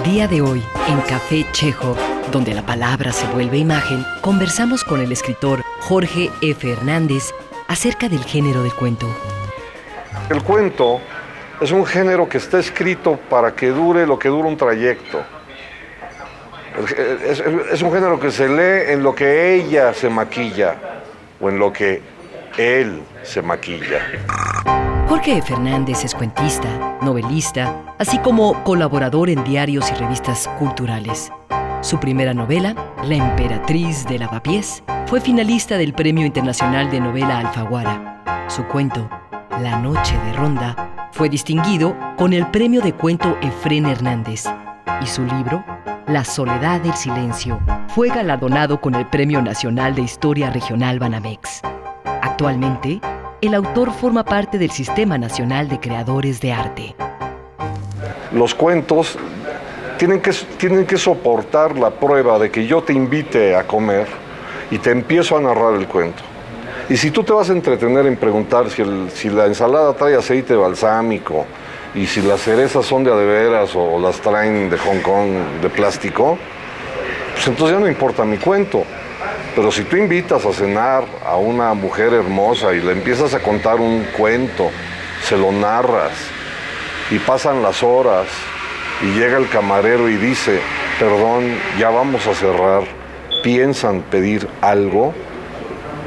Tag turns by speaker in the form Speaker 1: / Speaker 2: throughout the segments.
Speaker 1: día de hoy, en Café Chejo, donde la palabra se vuelve imagen, conversamos con el escritor Jorge F. Hernández acerca del género del cuento.
Speaker 2: El cuento es un género que está escrito para que dure lo que dura un trayecto. Es un género que se lee en lo que ella se maquilla o en lo que él se maquilla.
Speaker 1: Jorge F. Hernández es cuentista, novelista, así como colaborador en diarios y revistas culturales. Su primera novela, La Emperatriz de Lavapiés, fue finalista del Premio Internacional de Novela Alfaguara. Su cuento, La Noche de Ronda, fue distinguido con el Premio de Cuento Efrén Hernández. Y su libro, La Soledad del Silencio, fue galardonado con el Premio Nacional de Historia Regional Banamex. Actualmente, el autor forma parte del Sistema Nacional de Creadores de Arte.
Speaker 2: Los cuentos tienen que soportar la prueba de que yo te invite a comer y te empiezo a narrar el cuento. Y si tú te vas a entretener en preguntar si la ensalada trae aceite balsámico y si las cerezas son de a de veras o las traen de Hong Kong de plástico, pues entonces ya no importa mi cuento. Pero si tú invitas a cenar a una mujer hermosa y le empiezas a contar un cuento, se lo narras y pasan las horas y llega el camarero y dice, perdón, ya vamos a cerrar, ¿piensan pedir algo?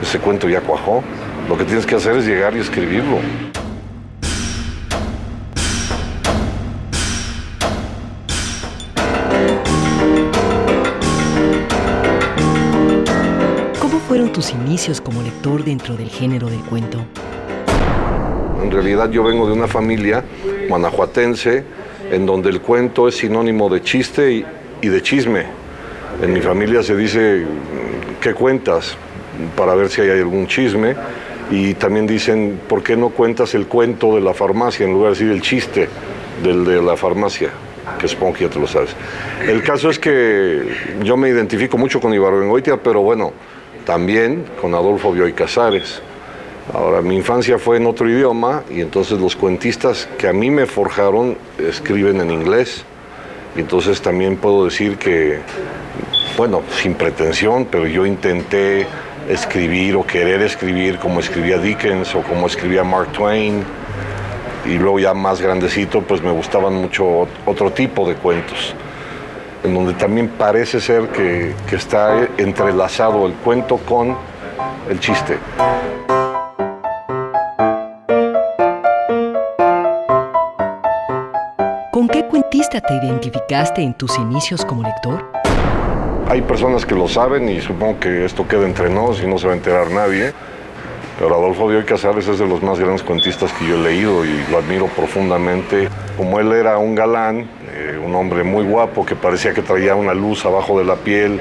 Speaker 2: Ese cuento ya cuajó. Lo que tienes que hacer es llegar y escribirlo.
Speaker 1: ¿Fueron tus inicios como lector dentro del género del cuento?
Speaker 2: En realidad yo vengo de una familia guanajuatense en donde el cuento es sinónimo de chiste y de chisme. En mi familia se dice, ¿qué cuentas? Para ver si hay algún chisme. Y también dicen, ¿por qué no cuentas el cuento de la farmacia en lugar de decir el chiste del de la farmacia? Que supongo que ya te lo sabes. El caso es que yo me identifico mucho con Ibargüengoitia, pero bueno, también con Adolfo Bioy Casares. Ahora, mi infancia fue en otro idioma y entonces los cuentistas que a mí me forjaron escriben en inglés. Y entonces también puedo decir que, bueno, sin pretensión, pero yo intenté escribir o querer escribir como escribía Dickens o como escribía Mark Twain. Y luego ya más grandecito, pues me gustaban mucho otro tipo de cuentos, en donde también parece ser que está entrelazado el cuento con el chiste.
Speaker 1: ¿Con qué cuentista te identificaste en tus inicios como lector?
Speaker 2: Hay personas que lo saben y supongo que esto queda entre nos y no se va a enterar nadie, pero Adolfo Bioy Casares es de los más grandes cuentistas que yo he leído y lo admiro profundamente. Como él era un galán, un hombre muy guapo que parecía que traía una luz abajo de la piel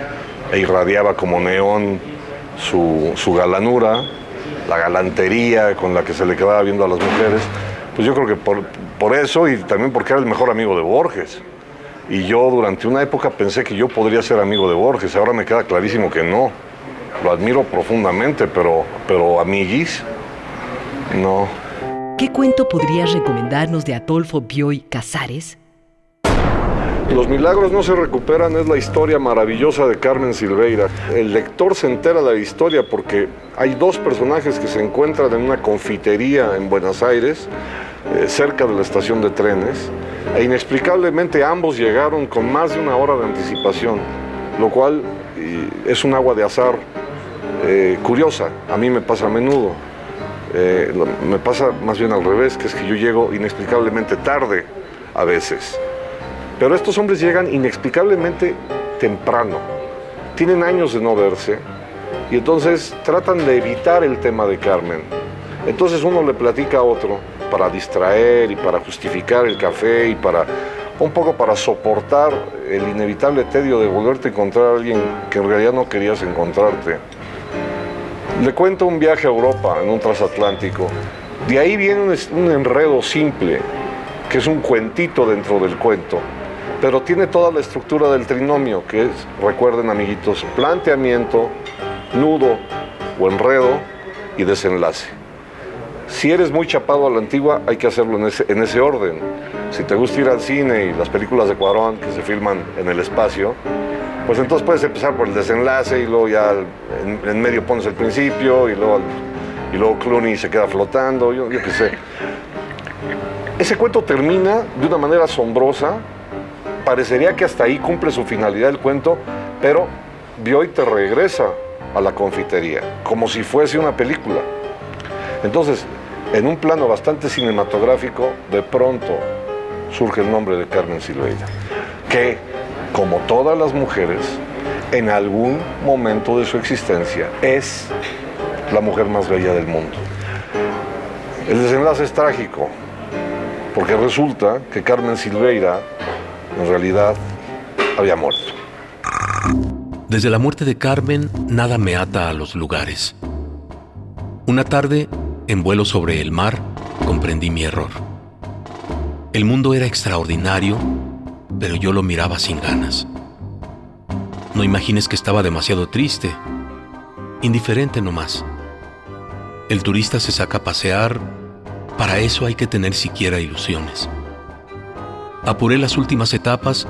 Speaker 2: e irradiaba como neón su galanura, la galantería con la que se le quedaba viendo a las mujeres, pues yo creo que por eso y también porque era el mejor amigo de Borges. Y yo durante una época pensé que yo podría ser amigo de Borges, ahora me queda clarísimo que no. Lo admiro profundamente, pero amiguis, no.
Speaker 1: ¿Qué cuento podrías recomendarnos de Adolfo Bioy Casares?
Speaker 2: Los milagros no se recuperan es la historia maravillosa de Carmen Silveira. El lector se entera de la historia porque hay dos personajes que se encuentran en una confitería en Buenos Aires, cerca de la estación de trenes, e inexplicablemente ambos llegaron con más de una hora de anticipación, lo cual es un agua de azar curiosa. A mí me pasa a menudo. Me pasa más bien al revés, que es que yo llego inexplicablemente tarde a veces. Pero estos hombres llegan inexplicablemente temprano. Tienen años de no verse y entonces tratan de evitar el tema de Carmen. Entonces uno le platica a otro para distraer y para justificar el café y un poco para soportar el inevitable tedio de volverte a encontrar a alguien que en realidad no querías encontrarte. Le cuento un viaje a Europa en un transatlántico. De ahí viene un enredo simple, que es un cuentito dentro del cuento, pero tiene toda la estructura del trinomio, que es, recuerden amiguitos, planteamiento, nudo o enredo y desenlace. Si eres muy chapado a la antigua, hay que hacerlo en ese orden. Si te gusta ir al cine y las películas de Cuarón que se filman en el espacio, pues entonces puedes empezar por el desenlace y luego ya en medio pones el principio y luego Clooney se queda flotando, yo qué sé. Ese cuento termina de una manera asombrosa. Parecería que hasta ahí cumple su finalidad el cuento, pero Bioy te regresa a la confitería, como si fuese una película. Entonces, en un plano bastante cinematográfico, de pronto surge el nombre de Carmen Silveira, que, como todas las mujeres, en algún momento de su existencia, es la mujer más bella del mundo. El desenlace es trágico, porque resulta que Carmen Silveira, en realidad, había muerto.
Speaker 3: Desde la muerte de Carmen, nada me ata a los lugares. Una tarde, en vuelo sobre el mar, comprendí mi error. El mundo era extraordinario, pero yo lo miraba sin ganas. No imagines que estaba demasiado triste, indiferente nomás. El turista se saca a pasear, para eso hay que tener siquiera ilusiones. Apuré las últimas etapas.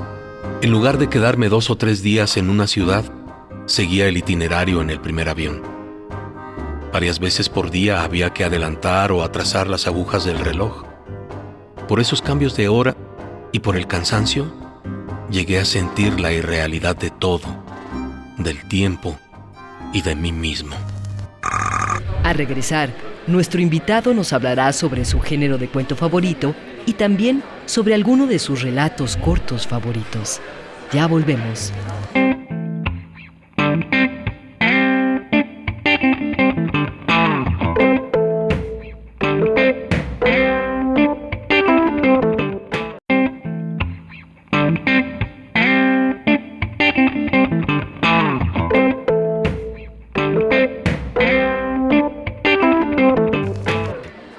Speaker 3: En lugar de quedarme 2 o 3 días en una ciudad, seguía el itinerario en el primer avión. Varias veces por día había que adelantar o atrasar las agujas del reloj. Por esos cambios de hora y por el cansancio, llegué a sentir la irrealidad de todo, del tiempo y de mí mismo.
Speaker 1: Al regresar, nuestro invitado nos hablará sobre su género de cuento favorito y también sobre alguno de sus relatos cortos favoritos. Ya volvemos.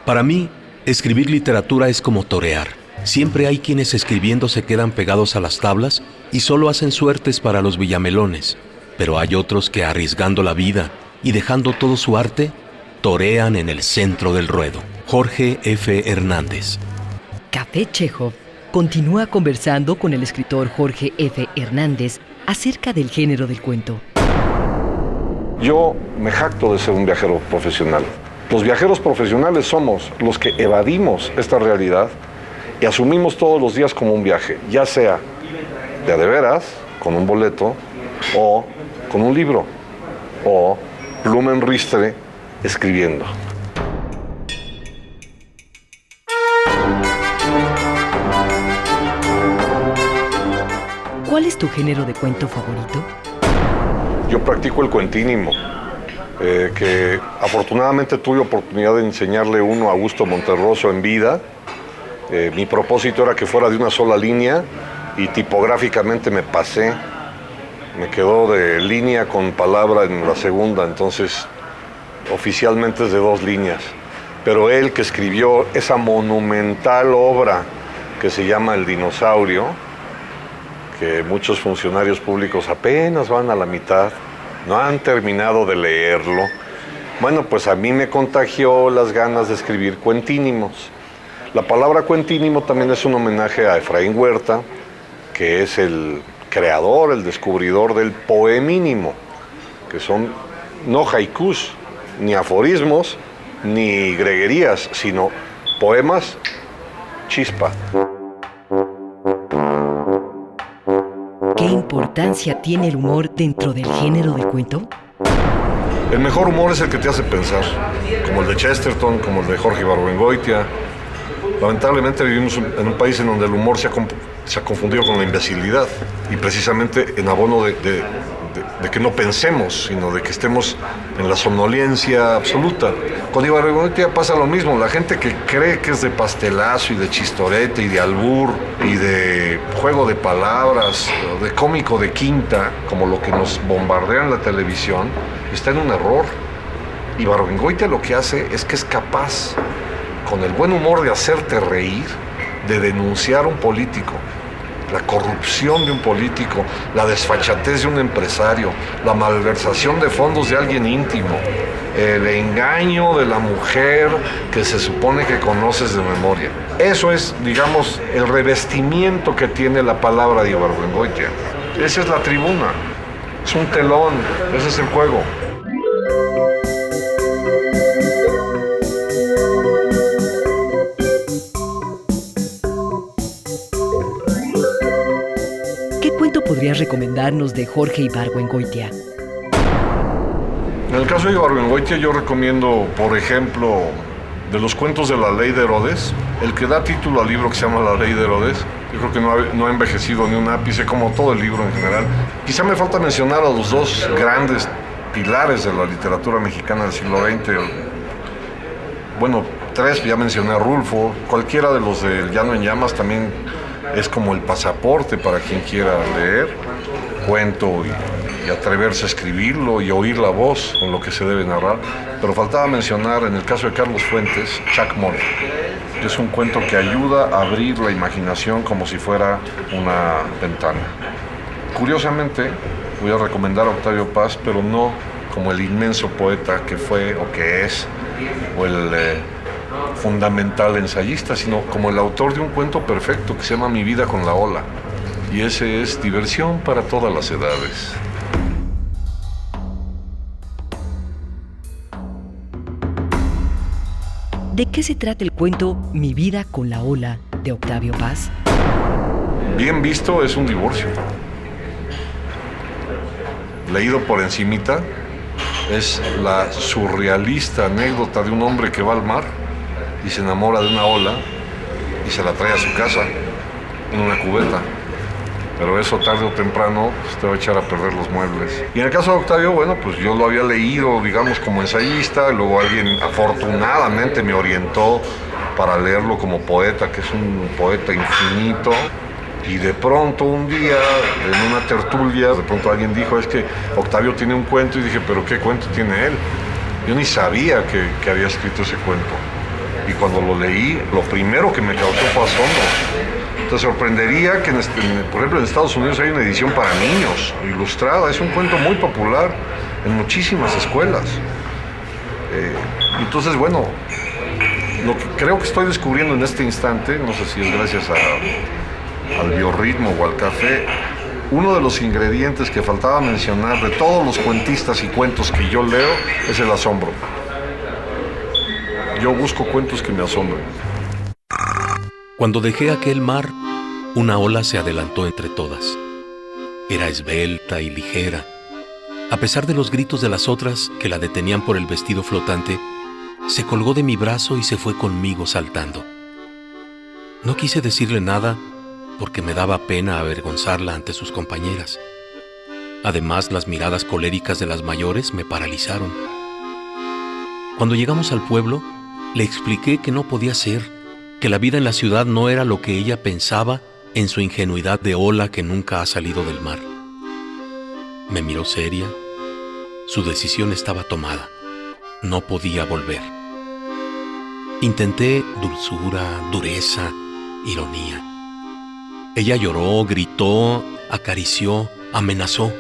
Speaker 3: Para mí, escribir literatura es como torear. Siempre hay quienes escribiendo se quedan pegados a las tablas y solo hacen suertes para los villamelones. Pero hay otros que, arriesgando la vida y dejando todo su arte, torean en el centro del ruedo. Jorge F. Hernández.
Speaker 1: Café Chekhov continúa conversando con el escritor Jorge F. Hernández acerca del género del cuento.
Speaker 2: Yo me jacto de ser un viajero profesional. Los viajeros profesionales somos los que evadimos esta realidad y asumimos todos los días como un viaje, ya sea de veras, con un boleto, o con un libro, o pluma en ristre, escribiendo.
Speaker 1: ¿Cuál es tu género de cuento favorito?
Speaker 2: Yo practico el cuentínimo, que afortunadamente tuve oportunidad de enseñarle uno a Augusto Monterroso en vida. Mi propósito era que fuera de una sola línea y tipográficamente me pasé. Me quedó de línea con palabra en la segunda, entonces oficialmente es de 2 líneas. Pero él, que escribió esa monumental obra que se llama El dinosaurio, que muchos funcionarios públicos apenas van a la mitad, no han terminado de leerlo. Bueno, pues a mí me contagió las ganas de escribir cuentínimos. La palabra cuentínimo también es un homenaje a Efraín Huerta, que es el creador, el descubridor del poemínimo, que son no haikus, ni aforismos, ni greguerías, sino poemas chispa.
Speaker 1: ¿Qué importancia tiene el humor dentro del género del cuento?
Speaker 2: El mejor humor es el que te hace pensar, como el de Chesterton, como el de Jorge Ibargüengoitia. Lamentablemente vivimos en un país en donde el humor se ha confundido con la imbecilidad, y precisamente en abono de que no pensemos, sino de que estemos en la somnolencia absoluta. Con Ibargüengoitia pasa lo mismo. La gente que cree que es de pastelazo y de chistorete y de albur y de juego de palabras, de cómico de quinta, como lo que nos bombardea en la televisión, está en un error. Ibargüengoitia lo que hace es que es capaz, con el buen humor de hacerte reír, de denunciar a un político. la corrupción de un político, la desfachatez de un empresario, la malversación de fondos de alguien íntimo, el engaño de la mujer que se supone que conoces de memoria. Eso es, digamos, el revestimiento que tiene la palabra de Ibargüengoitia. Esa es la tribuna, es un telón, ese es el juego.
Speaker 1: ¿Qué cuento podrías recomendarnos de Jorge Ibargüengoitia?
Speaker 2: En el caso de Ibargüengoitia yo recomiendo, por ejemplo, de los cuentos de la Ley de Herodes, el que da título al libro que se llama La Ley de Herodes. Yo creo que no ha envejecido ni un ápice, como todo el libro en general. Quizá me falta mencionar a los dos grandes pilares de la literatura mexicana del siglo XX. Bueno, tres, ya mencioné a Rulfo. Cualquiera de los de Llano en Llamas también es como el pasaporte para quien quiera leer cuento y atreverse a escribirlo y oír la voz con lo que se debe narrar. Pero faltaba mencionar, en el caso de Carlos Fuentes, Chacmol. Es un cuento que ayuda a abrir la imaginación como si fuera una ventana. Curiosamente, voy a recomendar a Octavio Paz, pero no como el inmenso poeta que fue o que es, o el fundamental ensayista, sino como el autor de un cuento perfecto que se llama Mi vida con la ola. Y ese es diversión para todas las edades.
Speaker 1: ¿De qué se trata el cuento Mi vida con la ola de Octavio Paz?
Speaker 2: Bien visto, es un divorcio. Leído por encimita, es la surrealista anécdota de un hombre que va al mar y se enamora de una ola y se la trae a su casa en una cubeta. Pero eso tarde o temprano te va a echar a perder los muebles. Y en el caso de Octavio, bueno, pues yo lo había leído, digamos, como ensayista, luego alguien afortunadamente me orientó para leerlo como poeta, que es un poeta infinito. Y de pronto un día, en una tertulia, de pronto alguien dijo, es que Octavio tiene un cuento, y dije, ¿pero qué cuento tiene él? Yo ni sabía que había escrito ese cuento. Y cuando lo leí, lo primero que me causó fue asombro. Te sorprendería que, por ejemplo, en Estados Unidos hay una edición para niños, ilustrada. Es un cuento muy popular en muchísimas escuelas. Entonces, bueno, lo que creo que estoy descubriendo en este instante, no sé si es gracias al biorritmo o al café, uno de los ingredientes que faltaba mencionar de todos los cuentistas y cuentos que yo leo es el asombro. Yo busco cuentos que me asombren.
Speaker 3: Cuando dejé aquel mar, una ola se adelantó entre todas. Era esbelta y ligera. A pesar de los gritos de las otras que la detenían por el vestido flotante, se colgó de mi brazo y se fue conmigo saltando. No quise decirle nada porque me daba pena avergonzarla ante sus compañeras. Además, las miradas coléricas de las mayores me paralizaron. Cuando llegamos al pueblo, le expliqué que no podía ser, que la vida en la ciudad no era lo que ella pensaba en su ingenuidad de ola que nunca ha salido del mar. Me miró seria. Su decisión estaba tomada. No podía volver. Intenté dulzura, dureza, ironía. Ella lloró, gritó, acarició, amenazó.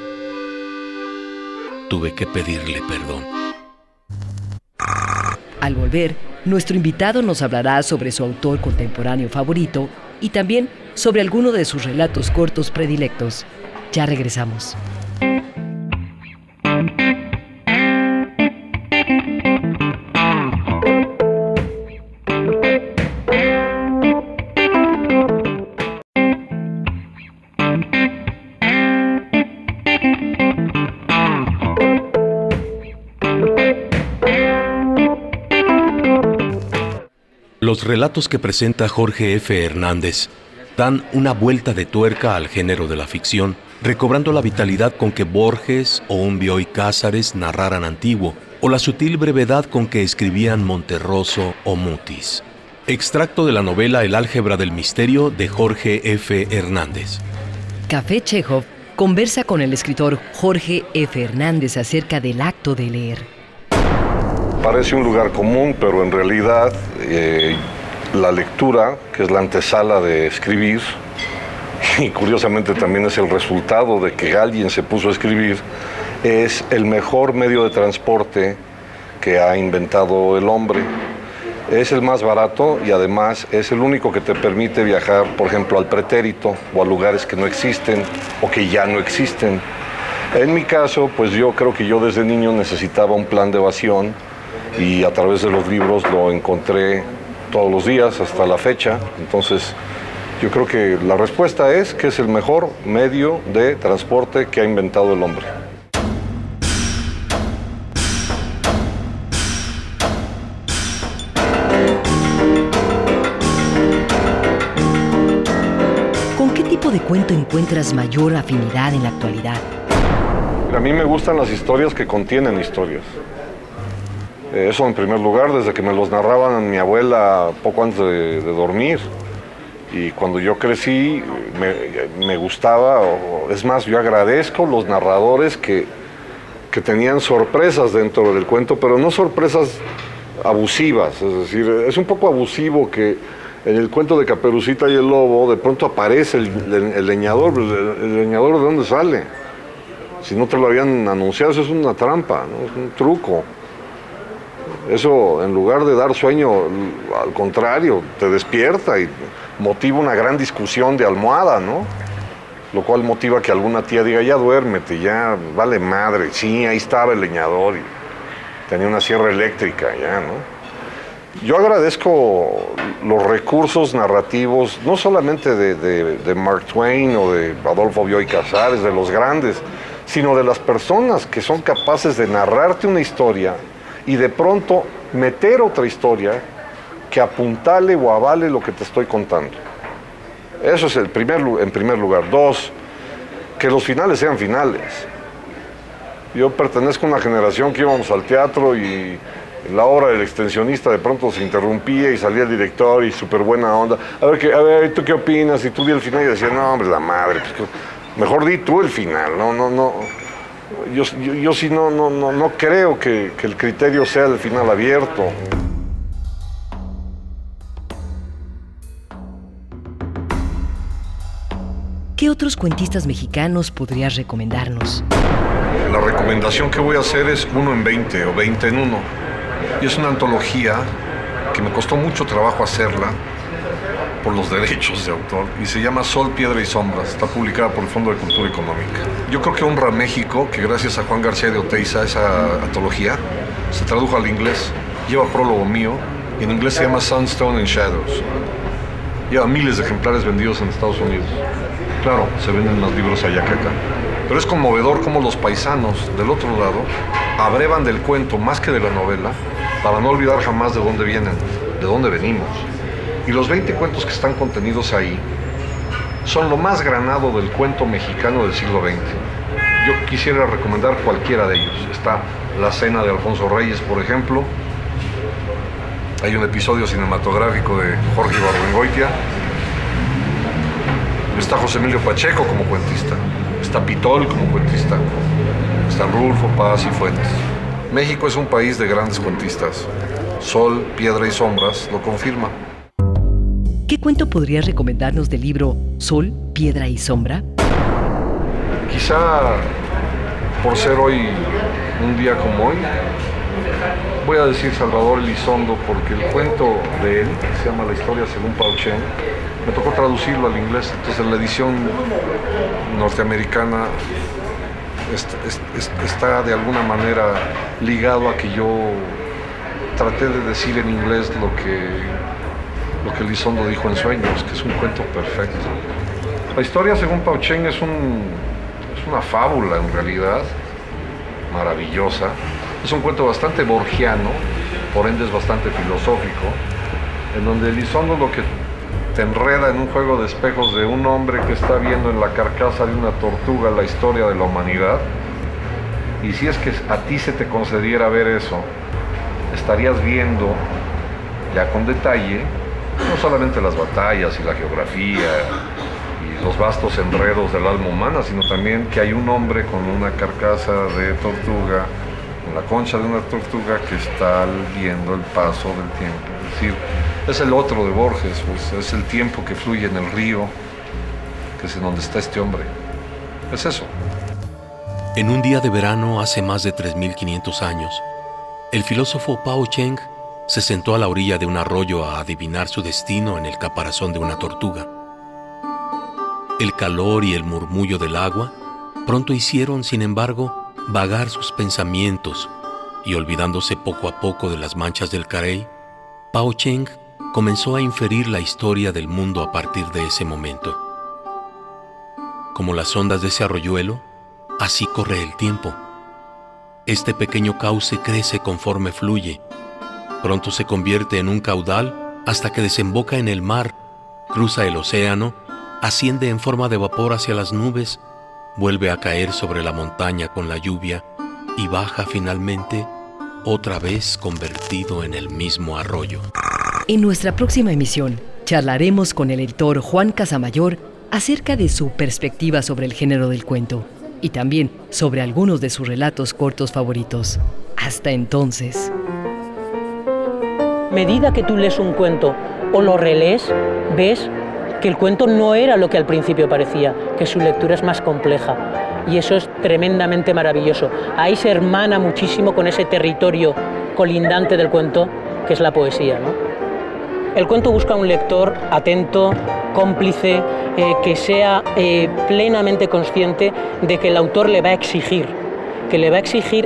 Speaker 3: Tuve que pedirle perdón.
Speaker 1: Al volver, nuestro invitado nos hablará sobre su autor contemporáneo favorito y también sobre alguno de sus relatos cortos predilectos. Ya regresamos.
Speaker 3: Los relatos que presenta Jorge F. Hernández dan una vuelta de tuerca al género de la ficción, recobrando la vitalidad con que Borges o un Bioy Cázares narraran antiguo, o la sutil brevedad con que escribían Monterroso o Mutis. Extracto de la novela El álgebra del misterio de Jorge F. Hernández.
Speaker 1: Café Chekhov conversa con el escritor Jorge F. Hernández acerca del acto de leer.
Speaker 2: Parece un lugar común, pero en realidad la lectura, que es la antesala de escribir, y curiosamente también es el resultado de que alguien se puso a escribir, es el mejor medio de transporte que ha inventado el hombre. Es el más barato y además es el único que te permite viajar, por ejemplo, al pretérito o a lugares que no existen o que ya no existen. En mi caso, pues yo creo que yo desde niño necesitaba un plan de evasión y a través de los libros lo encontré todos los días hasta la fecha. Entonces, yo creo que la respuesta es que es el mejor medio de transporte que ha inventado el hombre.
Speaker 1: ¿Con qué tipo de cuento encuentras mayor afinidad en la actualidad?
Speaker 2: A mí me gustan las historias que contienen historias. Eso en primer lugar, desde que me los narraban mi abuela poco antes de dormir. Y cuando yo crecí, me gustaba, es más, yo agradezco los narradores que tenían sorpresas dentro del cuento, pero no sorpresas abusivas. Es decir, es un poco abusivo que en el cuento de Caperucita y el Lobo de pronto aparece el leñador. ¿El leñador de dónde sale? Si no te lo habían anunciado, eso es una trampa, ¿no? Es un truco. Eso, en lugar de dar sueño, al contrario, te despierta y motiva una gran discusión de almohada, ¿no? Lo cual motiva que alguna tía diga, ya duérmete, ya vale madre. Sí, ahí estaba el leñador y tenía una sierra eléctrica, ya, ¿no? Yo agradezco los recursos narrativos, no solamente de Mark Twain o de Adolfo Bioy Casares, de los grandes, sino de las personas que son capaces de narrarte una historia y de pronto meter otra historia que apuntale o avale lo que te estoy contando. Eso es en primer lugar. Dos, que los finales sean finales. Yo pertenezco a una generación que íbamos al teatro y la obra del extensionista de pronto se interrumpía y salía el director y súper buena onda. A ver, ¿tú qué opinas? Y tú di el final y decía, no, hombre, la madre, pues, mejor di tú el final, no. Yo sí no creo que el criterio sea el final abierto.
Speaker 1: ¿Qué otros cuentistas mexicanos podrías recomendarnos?
Speaker 2: La recomendación que voy a hacer es 1 en 20 o 20 en 1. Y es una antología que me costó mucho trabajo hacerla por los derechos de autor y se llama Sol, Piedra y Sombras. Está publicada por el Fondo de Cultura Económica. Yo creo que honra a México que gracias a Juan García de Oteiza esa antología se tradujo al inglés, lleva prólogo mío y en inglés se llama Sunstone and Shadows. Lleva miles de ejemplares vendidos en Estados Unidos. Claro, se venden más libros allá que acá. Pero es conmovedor cómo los paisanos del otro lado abrevan del cuento más que de la novela para no olvidar jamás de dónde vienen, de dónde venimos. Y los 20 cuentos que están contenidos ahí son lo más granado del cuento mexicano del siglo XX. Yo quisiera recomendar cualquiera de ellos. Está La Cena de Alfonso Reyes, por ejemplo. Hay un episodio cinematográfico de Jorge Ibargüengoitia. Está José Emilio Pacheco como cuentista. Está Pitol como cuentista. Está Rulfo Paz y Fuentes. México es un país de grandes cuentistas. Sol, Piedra y Sombras lo confirma.
Speaker 1: ¿Qué cuento podrías recomendarnos del libro Sol, Piedra y Sombra?
Speaker 2: Quizá por ser hoy un día como hoy, voy a decir Salvador Elizondo, porque el cuento de él, que se llama La historia según Pao Chen, me tocó traducirlo al inglés, entonces la edición norteamericana está de alguna manera ligado a que yo traté de decir en inglés lo que Elizondo dijo en Sueños, que es un cuento perfecto. La historia según Pao Chen es una fábula en realidad, maravillosa. Es un cuento bastante borgiano, por ende es bastante filosófico, en donde Elizondo lo que te enreda en un juego de espejos de un hombre que está viendo en la carcasa de una tortuga la historia de la humanidad. Y si es que a ti se te concediera ver eso, estarías viendo ya con detalle no solamente las batallas y la geografía y los vastos enredos del alma humana, sino también que hay un hombre con una carcasa de tortuga, con la concha de una tortuga, que está viendo el paso del tiempo. Es decir, es el otro de Borges, pues, es el tiempo que fluye en el río, que es en donde está este hombre. Es eso.
Speaker 3: En un día de verano hace más de 3500 años, el filósofo Pao Cheng se sentó a la orilla de un arroyo a adivinar su destino en el caparazón de una tortuga. El calor y el murmullo del agua pronto hicieron, sin embargo, vagar sus pensamientos, y olvidándose poco a poco de las manchas del carey, Pao Cheng comenzó a inferir la historia del mundo a partir de ese momento. Como las ondas de ese arroyuelo, así corre el tiempo. Este pequeño cauce crece conforme fluye. Pronto se convierte en un caudal hasta que desemboca en el mar, cruza el océano, asciende en forma de vapor hacia las nubes, vuelve a caer sobre la montaña con la lluvia y baja finalmente, otra vez convertido en el mismo arroyo.
Speaker 1: En nuestra próxima emisión, charlaremos con el editor Juan Casamayor acerca de su perspectiva sobre el género del cuento y también sobre algunos de sus relatos cortos favoritos. Hasta entonces.
Speaker 4: A medida que tú lees un cuento o lo relees, ves que el cuento no era lo que al principio parecía, que su lectura es más compleja. Y eso es tremendamente maravilloso. Ahí se hermana muchísimo con ese territorio colindante del cuento, que es la poesía, ¿no? El cuento busca un lector atento, cómplice, que sea plenamente consciente de que el autor le va a exigir,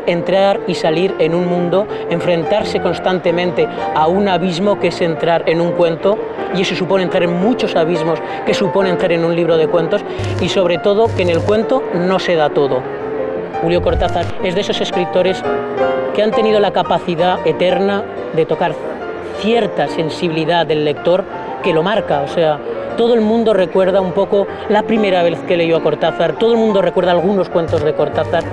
Speaker 4: entrar y salir en un mundo, enfrentarse constantemente a un abismo que es entrar en un cuento, y eso supone entrar en muchos abismos que supone entrar en un libro de cuentos, y sobre todo que en el cuento no se da todo. Julio Cortázar es de esos escritores que han tenido la capacidad eterna de tocar cierta sensibilidad del lector que lo marca. O sea, todo el mundo recuerda un poco la primera vez que leyó a Cortázar, todo el mundo recuerda algunos cuentos de Cortázar.